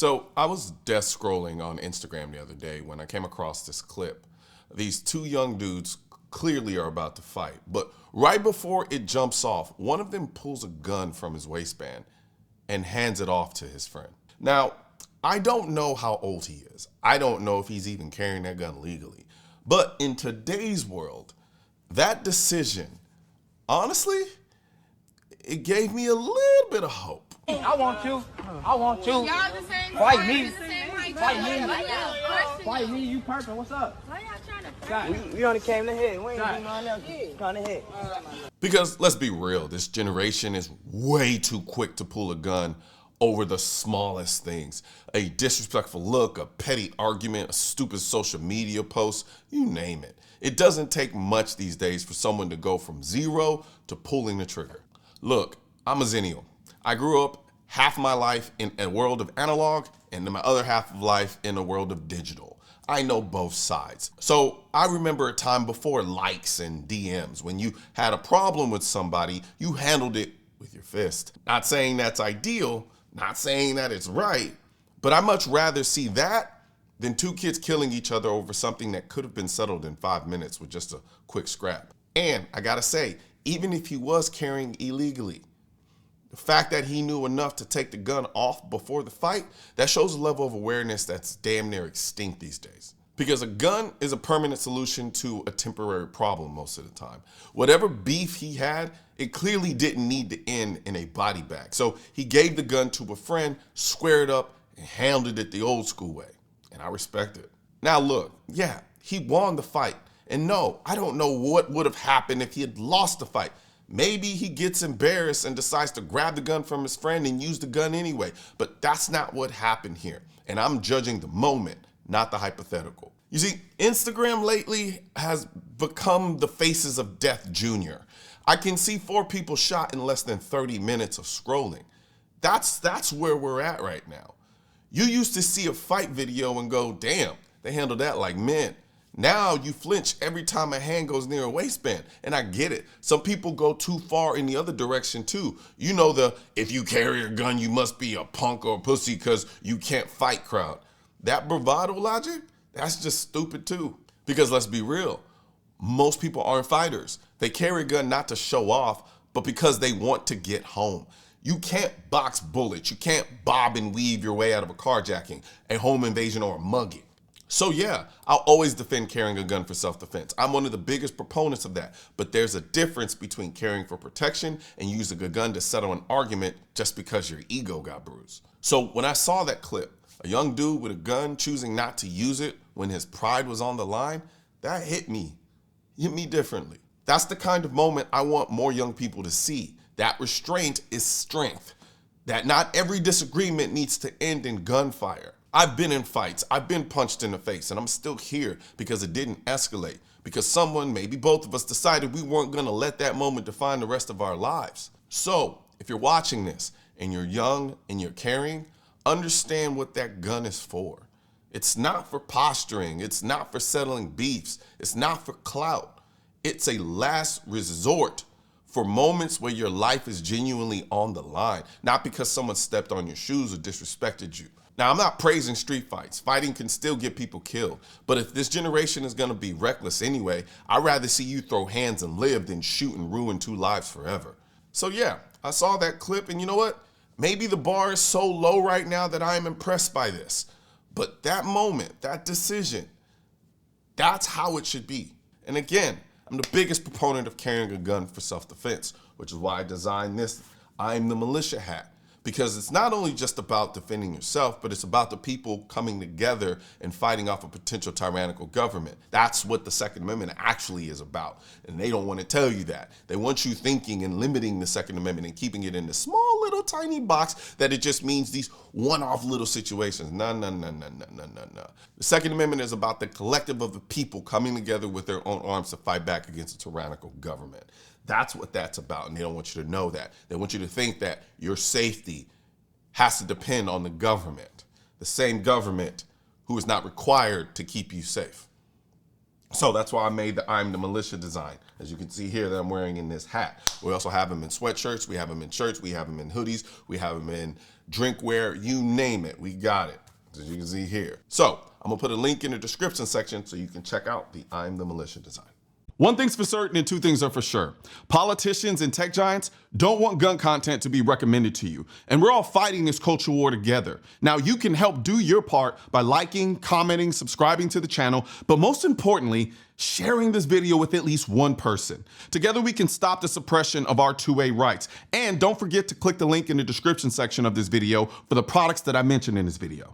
So I was desk scrolling on Instagram the other day when I came across this clip. These two young dudes clearly are about to fight, but right before it jumps off, one of them pulls a gun from his waistband and hands it off to his friend. Now, I don't know how old he is. I don't know if he's even carrying that gun legally. But in today's world, that decision, honestly, it gave me a little bit of hope. I want you. Y'all the same Fight me. Fight Fight me, you perfect. What's up? Why y'all trying to fight? We only came to hit. We ain't doing nothing else. Trying to hit. Because let's be real, this generation is way too quick to pull a gun over the smallest things. A disrespectful look, a petty argument, a stupid social media post, you name it. It doesn't take much these days for someone to go from zero to pulling the trigger. Look, I'm a Zennial. I grew up half my life in a world of analog and then my other half of life in a world of digital. I know both sides. So I remember a time before likes and DMs. When you had a problem with somebody, you handled it with your fist. Not saying that's ideal, not saying that it's right, but I'd much rather see that than two kids killing each other over something that could have been settled in 5 minutes with just a quick scrap. And I gotta say, even if he was carrying illegally, the fact that he knew enough to take the gun off before the fight, that shows a level of awareness that's damn near extinct these days. Because a gun is a permanent solution to a temporary problem most of the time. Whatever beef he had, it clearly didn't need to end in a body bag. So he gave the gun to a friend, squared up, and handled it the old school way. And I respect it. Now look, yeah, he won the fight. And no, I don't know what would have happened if he had lost the fight. Maybe he gets embarrassed and decides to grab the gun from his friend and use the gun anyway. But that's not what happened here. And I'm judging the moment, not the hypothetical. You see, Instagram lately has become the faces of Death Jr. I can see 4 people shot in less than 30 minutes of scrolling. That's where we're at right now. You used to see a fight video and go, damn, they handled that like men. Now you flinch every time a hand goes near a waistband. And I get it. Some people go too far in the other direction too. You know the, if you carry a gun, you must be a punk or a pussy because you can't fight crowd. That bravado logic, that's just stupid too. Because let's be real, most people aren't fighters. They carry a gun not to show off, but because they want to get home. You can't box bullets. You can't bob and weave your way out of a carjacking, a home invasion, or a mugging. So yeah, I'll always defend carrying a gun for self-defense. I'm one of the biggest proponents of that. But there's a difference between carrying for protection and using a gun to settle an argument just because your ego got bruised. So when I saw that clip, a young dude with a gun choosing not to use it when his pride was on the line, that hit me differently. That's the kind of moment I want more young people to see. That restraint is strength. That not every disagreement needs to end in gunfire. I've been in fights, I've been punched in the face, and I'm still here because it didn't escalate. Because someone, maybe both of us, decided we weren't gonna let that moment define the rest of our lives. So, if you're watching this and you're young and you're carrying, understand what that gun is for. It's not for posturing, it's not for settling beefs, it's not for clout. It's a last resort for moments where your life is genuinely on the line, not because someone stepped on your shoes or disrespected you. Now, I'm not praising street fights. Fighting can still get people killed. But if this generation is gonna be reckless anyway, I'd rather see you throw hands and live than shoot and ruin 2 lives forever. So yeah, I saw that clip and you know what? Maybe the bar is so low right now that I am impressed by this. But that moment, that decision, that's how it should be. And again, I'm the biggest proponent of carrying a gun for self-defense, which is why I designed this I'm the Militia hat. Because it's not only just about defending yourself, but it's about the people coming together and fighting off a potential tyrannical government. That's what the Second Amendment actually is about. And they don't want to tell you that. They want you thinking and limiting the Second Amendment and keeping it in this small little tiny box that it just means these one-off little situations. No. The Second Amendment is about the collective of the people coming together with their own arms to fight back against a tyrannical government. That's what that's about, and they don't want you to know that. They want you to think that your safety has to depend on the government, the same government who is not required to keep you safe. So that's why I made the I'm the Militia design. As you can see here that I'm wearing in this hat. We also have them in sweatshirts, we have them in shirts, we have them in hoodies, we have them in drinkware, you name it, we got it, as you can see here. So I'm gonna put a link in the description section so you can check out the I'm the Militia design. One thing's for certain and two things are for sure. Politicians and tech giants don't want gun content to be recommended to you. And we're all fighting this culture war together. Now you can help do your part by liking, commenting, subscribing to the channel, but most importantly, sharing this video with at least one person. Together we can stop the suppression of our 2A rights. And don't forget to click the link in the description section of this video for the products that I mentioned in this video.